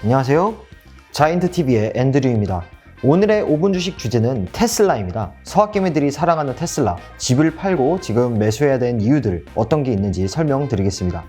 안녕하세요. 자이언트TV의 앤드류입니다. 오늘의 5분 주식 주제는 테슬라입니다. 서학개미들이 사랑하는 테슬라, 집을 팔고 지금 매수해야 되는 이유들 어떤 게 있는지 설명드리겠습니다.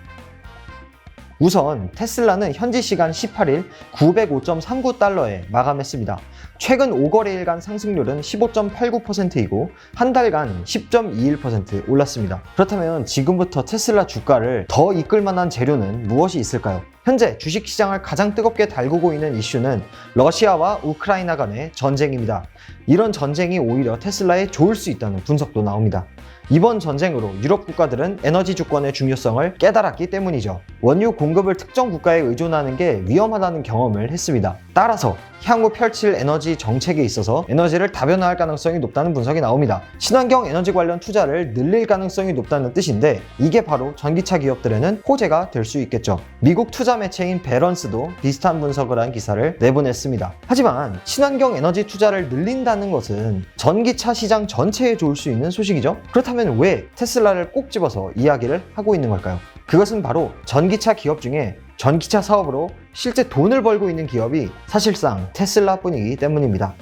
우선 테슬라는 현지 시간 18일 905.39달러에 마감했습니다. 최근 5거래일간 상승률은 15.89%이고 한 달간 10.21% 올랐습니다. 그렇다면 지금부터 테슬라 주가를 더 이끌 만한 재료는 무엇이 있을까요? 현재 주식시장을 가장 뜨겁게 달구고 있는 이슈는 러시아와 우크라이나 간의 전쟁입니다. 이런 전쟁이 오히려 테슬라에 좋을 수 있다는 분석도 나옵니다. 이번 전쟁으로 유럽 국가들은 에너지 주권의 중요성을 깨달았기 때문이죠. 원유 공급을 특정 국가에 의존하는 게 위험하다는 경험을 했습니다. 따라서 향후 펼칠 에너지 정책에 있어서 에너지를 다변화할 가능성이 높다는 분석이 나옵니다. 친환경 에너지 관련 투자를 늘릴 가능성이 높다는 뜻인데 이게 바로 전기차 기업들에는 호재가 될 수 있겠죠. 미국 투자 매체인 배런스도 비슷한 분석을 한 기사를 내보냈습니다. 하지만 친환경 에너지 투자를 늘린다는 것은 전기차 시장 전체에 좋을 수 있는 소식이죠. 그렇다면 왜 테슬라를 꼭 집어서 이야기를 하고 있는 걸까요? 그것은 바로 전기차 기업 중에 전기차 사업으로 실제 돈을 벌고 있는 기업이 사실상 테슬라뿐이기 때문입니다.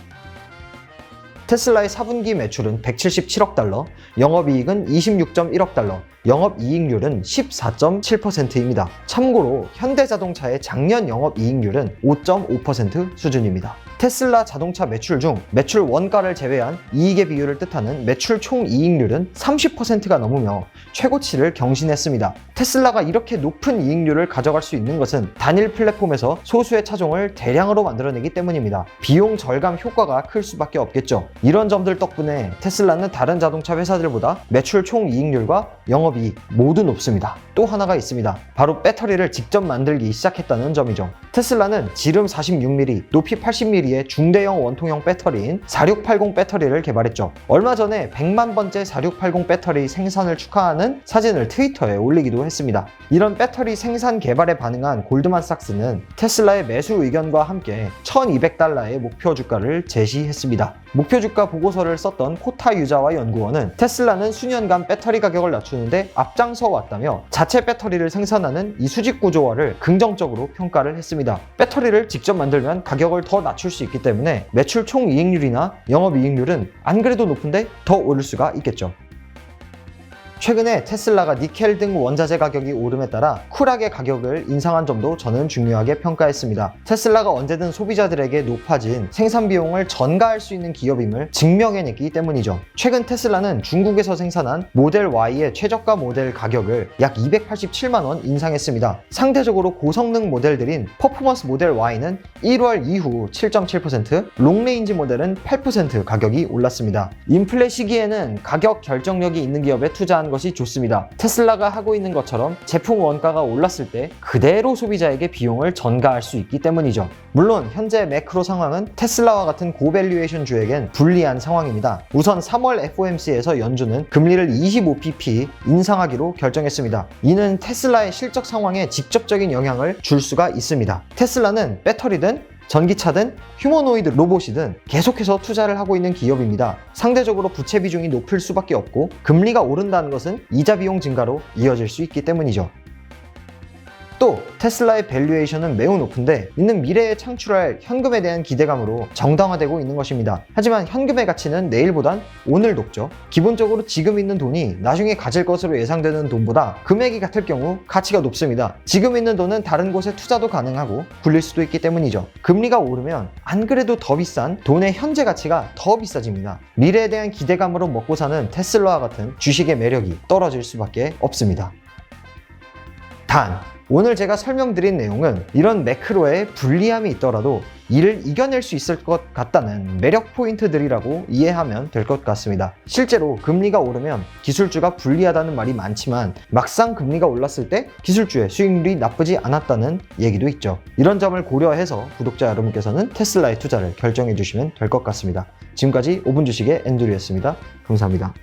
테슬라의 4분기 매출은 177억 달러, 영업이익은 26.1억 달러, 영업이익률은 14.7%입니다. 참고로 현대자동차의 작년 영업이익률은 5.5% 수준입니다. 테슬라 자동차 매출 중 매출 원가를 제외한 이익의 비율을 뜻하는 매출 총이익률은 30%가 넘으며 최고치를 경신했습니다. 테슬라가 이렇게 높은 이익률을 가져갈 수 있는 것은 단일 플랫폼에서 소수의 차종을 대량으로 만들어내기 때문입니다. 비용 절감 효과가 클 수밖에 없겠죠. 이런 점들 덕분에 테슬라는 다른 자동차 회사들보다 매출 총이익률과 영업이익 모두 높습니다. 또 하나가 있습니다. 바로 배터리를 직접 만들기 시작했다는 점이죠. 테슬라는 지름 46mm, 높이 80mm의 중대형 원통형 배터리인 4680 배터리를 개발했죠. 얼마 전에 100만 번째 4680 배터리 생산을 축하하는 사진을 트위터에 올리기도 했습니다. 이런 배터리 생산 개발에 반응한 골드만삭스는 테슬라의 매수 의견과 함께 1200달러의 목표 주가를 제시했습니다. 목표 주가 보고서를 썼던 코타 유자와 연구원은 테슬라는 수년간 배터리 가격을 낮추는데 앞장서 왔다며 자체 배터리를 생산하는 이 수직 구조화를 긍정적으로 평가를 했습니다. 배터리를 직접 만들면 가격을 더 낮출 수 있기 때문에 매출 총이익률이나 영업이익률은 안 그래도 높은데 더 오를 수가 있겠죠. 최근에 테슬라가 니켈 등 원자재 가격이 오름에 따라 쿨하게 가격을 인상한 점도 저는 중요하게 평가했습니다. 테슬라가 언제든 소비자들에게 높아진 생산 비용을 전가할 수 있는 기업임을 증명해냈기 때문이죠. 최근 테슬라는 중국에서 생산한 모델 Y의 최저가 모델 가격을 약 287만 원 인상했습니다. 상대적으로 고성능 모델들인 퍼포먼스 모델 Y는 1월 이후 7.7%, 롱레인지 모델은 8% 가격이 올랐습니다. 인플레 시기에는 가격 결정력이 있는 기업에 투자한 것이 좋습니다. 테슬라가 하고 있는 것처럼 제품 원가가 올랐을 때 그대로 소비자에게 비용을 전가할 수 있기 때문이죠. 물론 현재 매크로 상황은 테슬라와 같은 고밸류에이션 주에겐 불리한 상황입니다. 우선 3월 FOMC에서 연준은 금리를 25pp 인상하기로 결정했습니다. 이는 테슬라의 실적 상황에 직접적인 영향을 줄 수가 있습니다. 테슬라는 배터리든 전기차든 휴머노이드 로봇이든 계속해서 투자를 하고 있는 기업입니다. 상대적으로 부채 비중이 높을 수밖에 없고 금리가 오른다는 것은 이자 비용 증가로 이어질 수 있기 때문이죠. 또 테슬라의 밸류에이션은 매우 높은데 이는 미래에 창출할 현금에 대한 기대감으로 정당화되고 있는 것입니다. 하지만 현금의 가치는 내일보단 오늘 높죠. 기본적으로 지금 있는 돈이 나중에 가질 것으로 예상되는 돈보다 금액이 같을 경우 가치가 높습니다. 지금 있는 돈은 다른 곳에 투자도 가능하고 굴릴 수도 있기 때문이죠. 금리가 오르면 안 그래도 더 비싼 돈의 현재 가치가 더 비싸집니다. 미래에 대한 기대감으로 먹고 사는 테슬라와 같은 주식의 매력이 떨어질 수밖에 없습니다. 단 오늘 제가 설명드린 내용은 이런 매크로에 불리함이 있더라도 이를 이겨낼 수 있을 것 같다는 매력 포인트들이라고 이해하면 될 것 같습니다. 실제로 금리가 오르면 기술주가 불리하다는 말이 많지만 막상 금리가 올랐을 때 기술주의 수익률이 나쁘지 않았다는 얘기도 있죠. 이런 점을 고려해서 구독자 여러분께서는 테슬라의 투자를 결정해 주시면 될 것 같습니다. 지금까지 5분 주식의 앤드류였습니다. 감사합니다.